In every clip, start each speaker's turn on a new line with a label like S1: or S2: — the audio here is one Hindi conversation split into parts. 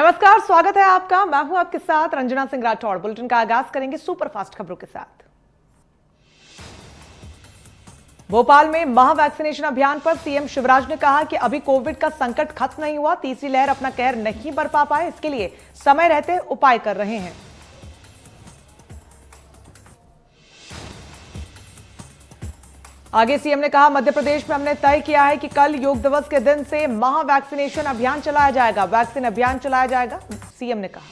S1: नमस्कार, स्वागत है आपका। मैं हूं आपके साथ रंजना सिंह राठौड़। बुलेटिन का आगाज करेंगे सुपरफास्ट खबरों के साथ। भोपाल में महा वैक्सीनेशन अभियान पर सीएम शिवराज ने कहा कि अभी कोविड का संकट खत्म नहीं हुआ, तीसरी लहर अपना कहर नहीं बरपा पाए, इसके लिए समय रहते उपाय कर रहे हैं। आगे सीएम ने कहा, मध्य प्रदेश में हमने तय किया है कि कल योग दिवस के दिन से महा वैक्सीनेशन अभियान चलाया जाएगा, वैक्सीन अभियान चलाया जाएगा, सीएम ने कहा।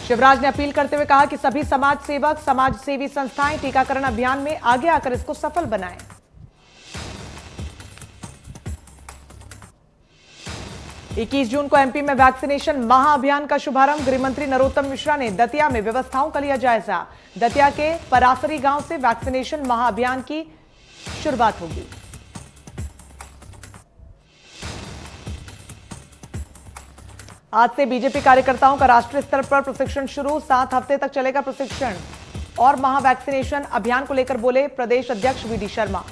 S1: शिवराज ने अपील करते हुए कहा कि सभी समाज सेवक, समाज सेवी संस्थाएं टीकाकरण अभियान में आगे आकर इसको सफल बनाएं। इक्कीस जून को एमपी में वैक्सीनेशन महाअभियान का शुभारंभ। गृह मंत्री नरोत्तम मिश्रा ने दतिया में व्यवस्थाओं का लिया जायजा। दतिया के परासरी गांव से वैक्सीनेशन महाअभियान की शुरुआत होगी। आज से बीजेपी कार्यकर्ताओं का राष्ट्रीय स्तर पर प्रशिक्षण शुरू, 7 हफ्ते तक चलेगा प्रशिक्षण। और महा वैक्सीनेशन अभियान को लेकर बोले प्रदेश अध्यक्ष वीडी शर्मा।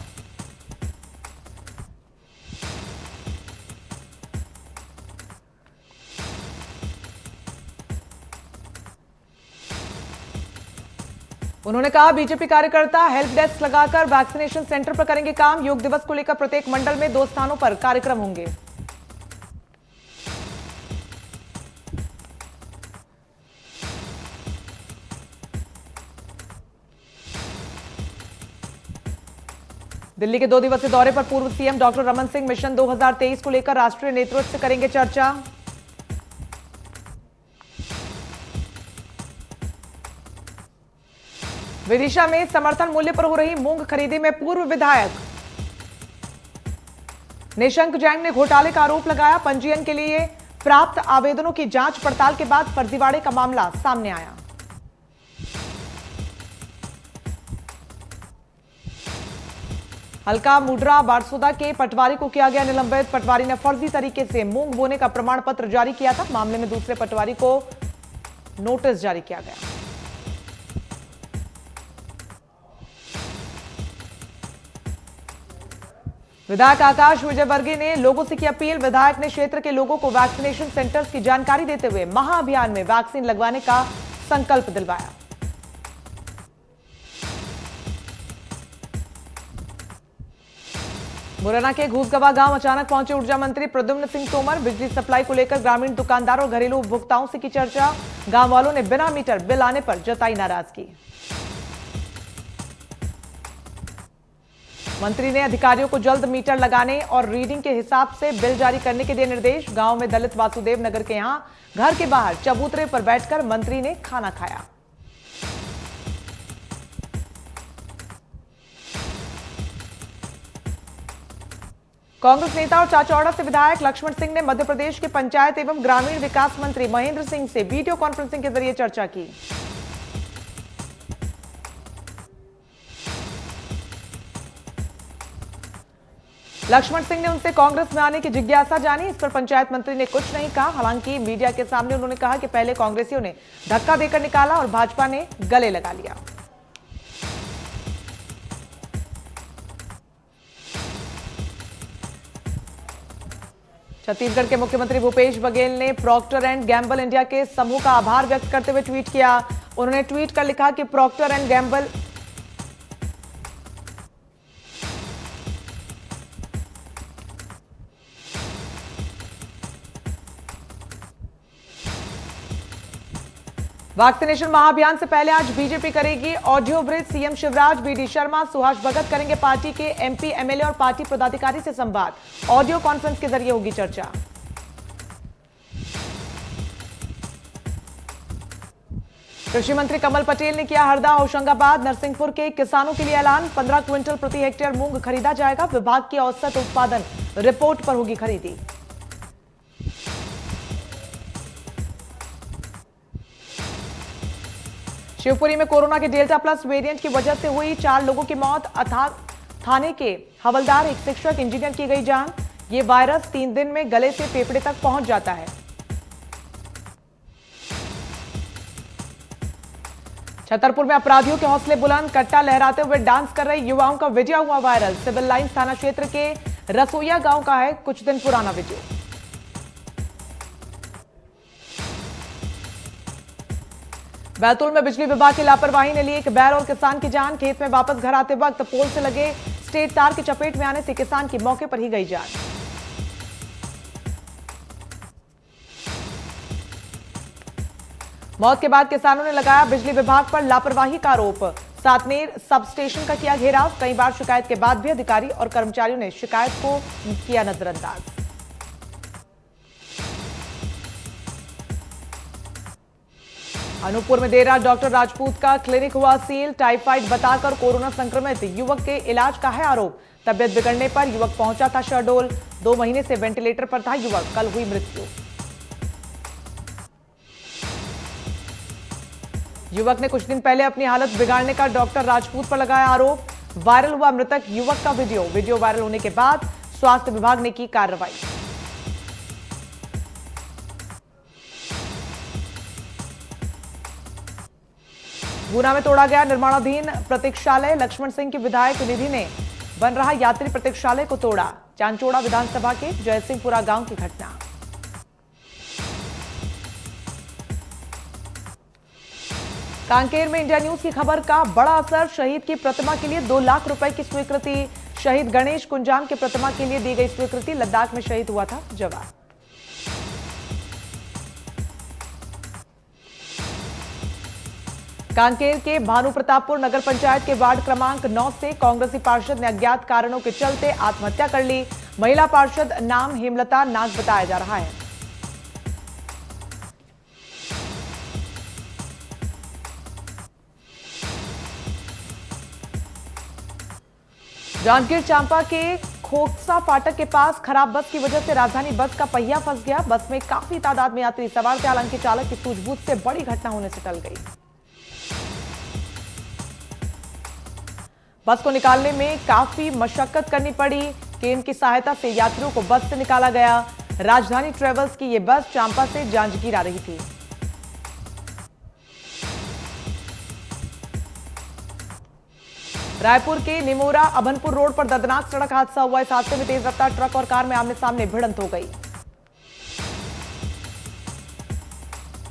S1: उन्होंने कहा, बीजेपी कार्यकर्ता हेल्प डेस्क लगाकर वैक्सीनेशन सेंटर पर करेंगे काम। योग दिवस को लेकर प्रत्येक मंडल में 2 स्थानों पर कार्यक्रम होंगे। दिल्ली के 2 दिवसीय दौरे पर पूर्व CM doctor Raman Singh mission 2023 को लेकर राष्ट्रीय नेतृत्व से करेंगे चर्चा। विदिशा में समर्थन मूल्य पर हो रही मूंग खरीदी में पूर्व विधायक निशंक जैन ने घोटाले का आरोप लगाया। पंजीयन के लिए प्राप्त आवेदनों की जांच पड़ताल के बाद फर्जीवाड़े का मामला सामने आया। हल्का मुड्रा बारसोदा के पटवारी को किया गया निलंबित। पटवारी ने फर्जी तरीके से मूंग बोने का प्रमाण पत्र जारी किया था। मामले में दूसरे पटवारी को नोटिस जारी किया गया। विधायक आकाश विजयवर्गीय ने लोगों से की अपील। विधायक ने क्षेत्र के लोगों को वैक्सीनेशन सेंटर्स की जानकारी देते हुए महाअभियान में वैक्सीन लगवाने का संकल्प दिलवाया। मुरैना के घूसगवा गांव अचानक पहुंचे ऊर्जा मंत्री प्रद्युम्न सिंह तोमर। बिजली सप्लाई को लेकर ग्रामीण दुकानदारों और घरेलू उपभोक्ताओं से की चर्चा। गांव वालों ने बिना मीटर बिल आने पर जताई नाराजगी। मंत्री ने अधिकारियों को जल्द मीटर लगाने और रीडिंग के हिसाब से बिल जारी करने के दिए निर्देश। गांव में दलित वासुदेव नगर के यहां घर के बाहर चबूतरे पर बैठकर मंत्री ने खाना खाया। कांग्रेस नेता और चाचौड़ा से विधायक लक्ष्मण सिंह ने मध्य प्रदेश के पंचायत एवं ग्रामीण विकास मंत्री महेंद्र सिंह से वीडियो कॉन्फ्रेंसिंग के जरिए चर्चा की। लक्ष्मण सिंह ने उनसे कांग्रेस में आने की जिज्ञासा जानी। इस पर पंचायत मंत्री ने कुछ नहीं कहा। हालांकि मीडिया के सामने उन्होंने कहा कि पहले कांग्रेसियों ने धक्का देकर निकाला और भाजपा ने गले लगा लिया। छत्तीसगढ़ के मुख्यमंत्री भूपेश बघेल ने प्रॉक्टर एंड गैम्बल इंडिया के समूह का आभार व्यक्त करते हुए ट्वीट किया। उन्होंने ट्वीट कर लिखा कि प्रॉक्टर एंड गैम्बल वैक्सीनेशन महाअभियान से पहले आज बीजेपी करेगी audio bridge. CM Shivraj, VD Sharma, Suhas Bhagat करेंगे पार्टी के एमपी, एमएलए और पार्टी पदाधिकारी से संवाद। ऑडियो कॉन्फ्रेंस के जरिए होगी चर्चा। कृषि मंत्री कमल पटेल ने किया हरदा, होशंगाबाद, नरसिंहपुर के किसानों के लिए ऐलान। 15 क्विंटल प्रति हेक्टेयर मूंग खरीदा जाएगा। विभाग की औसत उत्पादन रिपोर्ट पर होगी खरीदी। शिवपुरी में कोरोना के डेल्टा प्लस वेरिएंट की वजह से हुई 4 लोगों की मौत। थाने के हवलदार, एक शिक्षक, इंजीनियर की गई जान। ये वायरस 3 दिन में गले से फेफड़े तक पहुंच जाता है। छतरपुर में अपराधियों के हौसले बुलंद। कट्टा लहराते हुए डांस कर रहे युवाओं का वीडियो हुआ वायरल। सिविल लाइंस थाना क्षेत्र के रसोईया गांव का है कुछ दिन पुराना वीडियो। बैतूल में बिजली विभाग की लापरवाही ने ली एक बैल और किसान की जान। खेत में वापस घर आते वक्त पोल से लगे स्ट्रेट तार की चपेट में आने से किसान की मौके पर ही गई जान। मौत के बाद किसानों ने लगाया बिजली विभाग पर लापरवाही का आरोप। सातनेर सब स्टेशन का किया घेराव। कई बार शिकायत के बाद भी अधिकारी और कर्मचारियों ने शिकायत को किया नजरअंदाज। अनूपपुर में देर रात डॉक्टर राजपूत का क्लिनिक हुआ सील। टाइफाइड बताकर कोरोना संक्रमित युवक के इलाज का है आरोप। तबियत बिगड़ने पर युवक पहुंचा था शहडोल। 2 महीने से वेंटिलेटर पर था युवक, कल हुई मृत्यु। युवक ने कुछ दिन पहले अपनी हालत बिगाड़ने का डॉक्टर राजपूत पर लगाया आरोप। वायरल हुआ मृतक युवक का वीडियो वायरल होने के बाद स्वास्थ्य विभाग ने की कार्रवाई। गुना में तोड़ा गया निर्माणाधीन प्रतीक्षालय। लक्ष्मण सिंह की विधायक निधि ने बन रहा यात्री प्रतीक्षालय को तोड़ा। चांचोड़ा विधानसभा के जयसिंहपुरा गांव की घटना। कांकेर में इंडिया न्यूज की खबर का बड़ा असर। शहीद की प्रतिमा के लिए 2 लाख रुपए की स्वीकृति। शहीद गणेश कुंजाम की प्रतिमा के लिए दी गई स्वीकृति। लद्दाख में शहीद हुआ था जवान। कांकेर के भानु प्रतापपुर नगर पंचायत के वार्ड क्रमांक 9 से कांग्रेसी पार्षद ने अज्ञात कारणों के चलते आत्महत्या कर ली। महिला पार्षद नाम हेमलता नाग बताया जा रहा है। जांजगीर चांपा के खोखसा फाटक के पास खराब बस की वजह से राजधानी बस का पहिया फंस गया। बस में काफी तादाद में यात्री सवार थे, हालांकि चालक की सूझबूझ से बड़ी घटना होने से टल गई। बस को निकालने में काफी मशक्कत करनी पड़ी। क्रेन की सहायता से यात्रियों को बस से निकाला गया। राजधानी ट्रेवल्स की यह बस चांपा से जांजगीर आ रही थी। रायपुर के निमोरा अभनपुर रोड पर दर्दनाक सड़क हादसा हुआ। इस हादसे में तेज रफ्तार ट्रक और कार में आमने सामने भिड़ंत हो गई।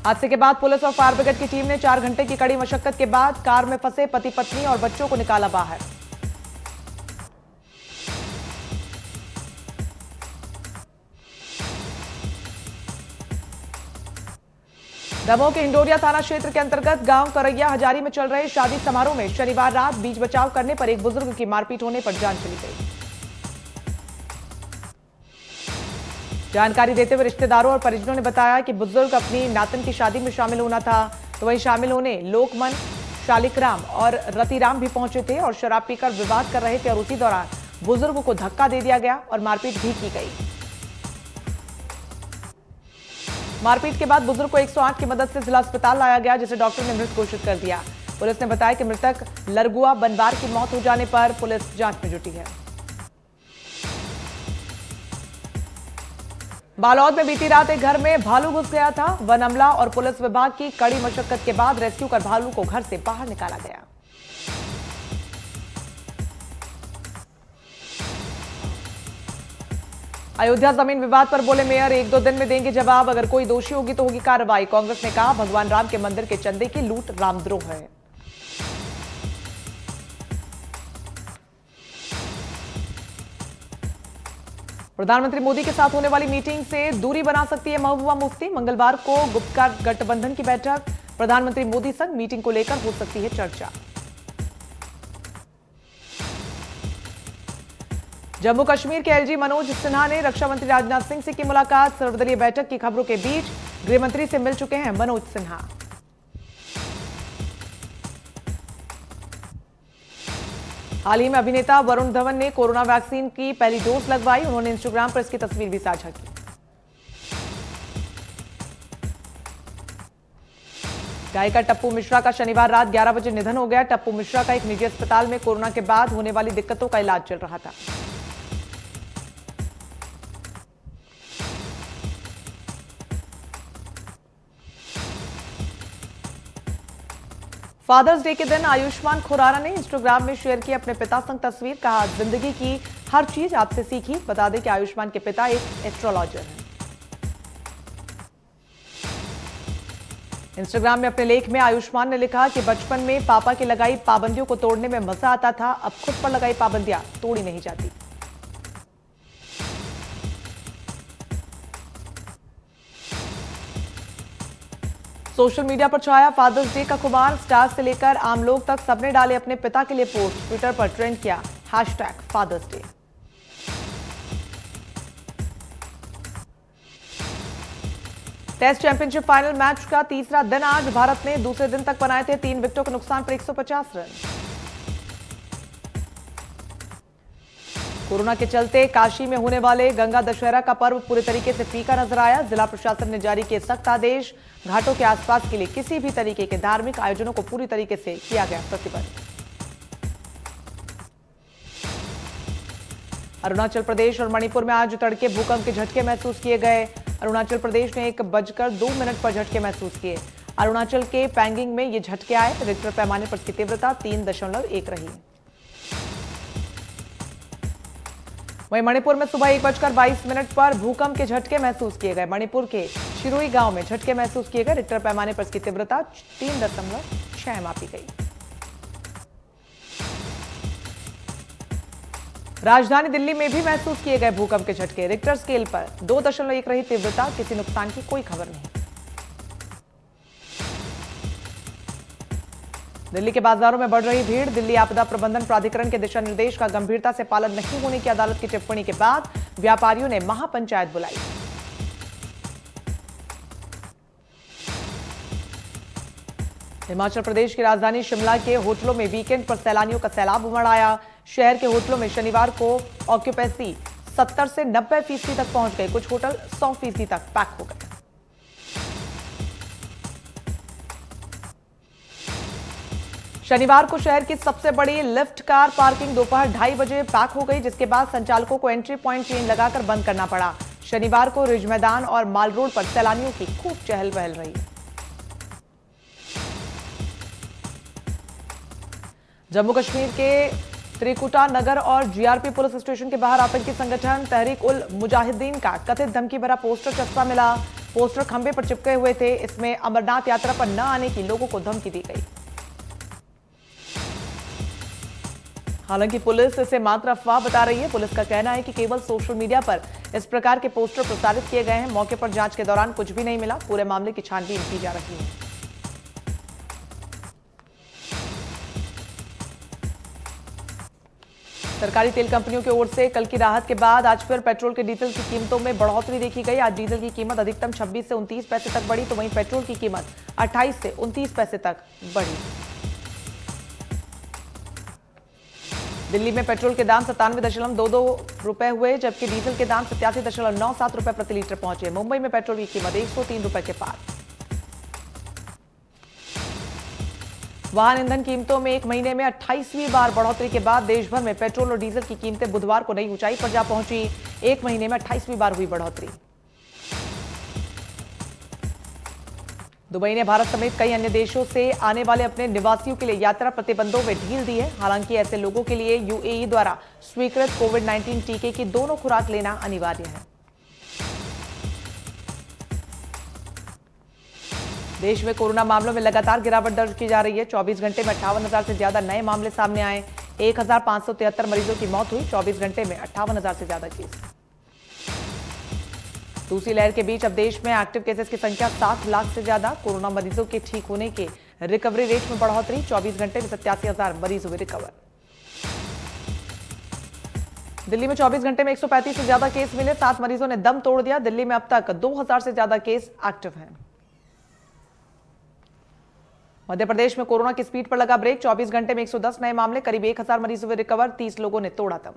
S1: हादसे के बाद पुलिस और फायर ब्रिगेड की टीम ने 4 घंटे की कड़ी मशक्कत के बाद कार में फंसे पति पत्नी और बच्चों को निकाला बाहर। दमोह के हिंडोरिया थाना क्षेत्र के अंतर्गत गांव करैया हजारी में चल रहे शादी समारोह में शनिवार रात बीच बचाव करने पर एक बुजुर्ग की मारपीट होने पर जान चली गई। जानकारी देते हुए रिश्तेदारों और परिजनों ने बताया कि बुजुर्ग अपनी नातन की शादी में शामिल होना था, तो वहीं शामिल होने लोकमन, शालिकराम और रतिराम भी पहुंचे थे और शराब पीकर विवाद कर रहे थे और उसी दौरान बुजुर्ग को धक्का दे दिया गया और मारपीट भी की गई। मारपीट के बाद बुजुर्ग को 108 की मदद से जिला अस्पताल लाया गया, जिसे डॉक्टर ने मृत घोषित कर दिया। पुलिस ने बताया कि मृतक लरगुआ बनवार की मौत हो जाने पर पुलिस जांच में जुटी है। बालोद में बीती रात एक घर में भालू घुस गया था। वन अमला और पुलिस विभाग की कड़ी मशक्कत के बाद रेस्क्यू कर भालू को घर से बाहर निकाला गया। अयोध्या जमीन विवाद पर बोले मेयर, 1-2 दिन में देंगे जवाब, अगर कोई दोषी होगी तो होगी कार्रवाई। कांग्रेस ने कहा भगवान राम के मंदिर के चंदे की लूट रामद्रोह है। प्रधानमंत्री मोदी के साथ होने वाली मीटिंग से दूरी बना सकती है महबूबा मुफ्ती। मंगलवार को गुप्ता गठबंधन की बैठक, प्रधानमंत्री मोदी संग मीटिंग को लेकर हो सकती है चर्चा। जम्मू कश्मीर के एलजी मनोज सिन्हा ने रक्षा मंत्री राजनाथ सिंह से की मुलाकात। सर्वदलीय बैठक की खबरों के बीच गृह मंत्री से मिल चुके हैं मनोज सिन्हा। हाल ही में अभिनेता वरुण धवन ने कोरोना वैक्सीन की पहली डोज लगवाई। उन्होंने इंस्टाग्राम पर इसकी तस्वीर भी साझा की। गायिका टप्पू मिश्रा का शनिवार रात 11 बजे निधन हो गया। टप्पू मिश्रा का एक निजी अस्पताल में कोरोना के बाद होने वाली दिक्कतों का इलाज चल रहा था। फादर्स डे के दिन आयुष्मान खुराना ने इंस्टाग्राम में शेयर की अपने पिता संग तस्वीर। कहा जिंदगी की हर चीज आपसे सीखी। बता दें कि आयुष्मान के पिता एक एस्ट्रोलॉजर हैं। इंस्टाग्राम में अपने लेख में आयुष्मान ने लिखा कि बचपन में पापा की लगाई पाबंदियों को तोड़ने में मजा आता था, अब खुद पर लगाई पाबंदियां तोड़ी नहीं जाती। सोशल मीडिया पर छाया फादर्स डे का खुमार। स्टार से लेकर आम लोग तक सबने डाले अपने पिता के लिए पोस्ट। ट्विटर पर ट्रेंड किया #Father's Day. Test championship final match का तीसरा दिन आज। भारत ने दूसरे दिन तक बनाए थे 3 विकेटों के नुकसान पर 150 रन। कोरोना के चलते काशी में होने वाले गंगा दशहरा का पर्व पूरे तरीके से फीका नजर आया। जिला प्रशासन ने जारी किए सख्त आदेश। घाटों के आसपास के लिए किसी भी तरीके के धार्मिक आयोजनों को पूरी तरीके से किया गया प्रतिबंध। अरुणाचल प्रदेश और मणिपुर में आज तड़के भूकंप के झटके महसूस किए गए। अरुणाचल प्रदेश ने 1:02 पर झटके महसूस किए। अरुणाचल के पैंगिंग में ये झटके आए। रिक्टर पैमाने पर इसकी तीव्रता 3.1 रही। वहीं मणिपुर में सुबह 1:22 पर भूकंप के झटके महसूस किए गए। मणिपुर के शिरुई गांव में झटके महसूस किए गए। रिक्टर पैमाने पर इसकी तीव्रता 3.6 मापी गई। राजधानी दिल्ली में भी महसूस किए गए भूकंप के झटके। रिक्टर स्केल पर 2.1 रही तीव्रता। किसी नुकसान की कोई खबर नहीं। दिल्ली के बाजारों में बढ़ रही भीड़। दिल्ली आपदा प्रबंधन प्राधिकरण के दिशा निर्देश का गंभीरता से पालन नहीं होने की अदालत की टिप्पणी के बाद व्यापारियों ने महापंचायत बुलाई। हिमाचल प्रदेश की राजधानी शिमला के होटलों में वीकेंड पर सैलानियों का सैलाब उमड़ आया। शहर के होटलों में शनिवार को ऑक्यूपेंसी 70 से 90% तक पहुंच गई। कुछ होटल 100% तक पैक हो गए। शनिवार को शहर की सबसे बड़ी लिफ्ट कार पार्किंग दोपहर 2:30 बजे पैक हो गई, जिसके बाद संचालकों को एंट्री पॉइंट चेन लगाकर बंद करना पड़ा। शनिवार को रिज मैदान और माल रोड पर सैलानियों की खूब चहल पहल रही। जम्मू कश्मीर के त्रिकुटा नगर और जीआरपी पुलिस स्टेशन के बाहर आतंकी संगठन तहरीक उल मुजाहिदीन का कथित धमकी भरा पोस्टर चस्पा मिला। पोस्टर खंबे पर चिपके हुए थे। इसमें अमरनाथ यात्रा पर न आने की लोगों को धमकी दी गई। हालांकि पुलिस इसे मात्र अफवाह बता रही है। पुलिस का कहना है कि केवल सोशल मीडिया पर इस प्रकार के पोस्टर प्रसारित किए गए हैं। मौके पर जांच के दौरान कुछ भी नहीं मिला। पूरे मामले की छानबीन की जा रही है। सरकारी तेल कंपनियों की ओर से कल की राहत के बाद आज फिर पेट्रोल के डीजल की कीमतों में बढ़ोतरी देखी गई। आज डीजल की कीमत अधिकतम 26 से 29 पैसे तक बढ़ी, तो वहीं पेट्रोल की कीमत 28 से 29 पैसे तक बढ़ी। दिल्ली में पेट्रोल के दाम 97.22 रुपए हुए, जबकि डीजल के दाम 87.97 रुपए प्रति लीटर पहुंचे। मुंबई में पेट्रोल की कीमत 103 रुपए के पार। वाहन ईंधन कीमतों में एक महीने में 28वीं बार बढ़ोतरी के बाद देश भर में पेट्रोल और डीजल की कीमतें बुधवार को नई ऊंचाई पर जा पहुंची। एक महीने में 28वीं बार हुई बढ़ोतरी। दुबई ने भारत समेत कई अन्य देशों से आने वाले अपने निवासियों के लिए यात्रा प्रतिबंधों में ढील दी है। हालांकि ऐसे लोगों के लिए यूएई द्वारा स्वीकृत कोविड-19 टीके की दोनों खुराक लेना अनिवार्य है। देश में कोरोना मामलों में लगातार गिरावट दर्ज की जा रही है। 24 घंटे में 58,000 से ज्यादा नए मामले सामने आए। 1,573 मरीजों की मौत हुई। 24 घंटे में 58,000 से ज्यादा केस। दूसरी लहर के बीच अब देश में एक्टिव केसेस की संख्या 7 लाख से ज्यादा। कोरोना मरीजों के ठीक होने के रिकवरी रेट में बढ़ोतरी। 24 घंटे में 87,000 मरीज हुए रिकवर। दिल्ली में 24 घंटे में 135 से ज्यादा केस मिले। 7 मरीजों ने दम तोड़ दिया। दिल्ली में अब तक 2,000 से ज्यादा केस एक्टिव हैं। मध्य प्रदेश में कोरोना की स्पीड पर लगा ब्रेक। 24 घंटे में 110 नए मामले, करीब 1,000 मरीज हुए रिकवर। 30 लोगों ने तोड़ा दम।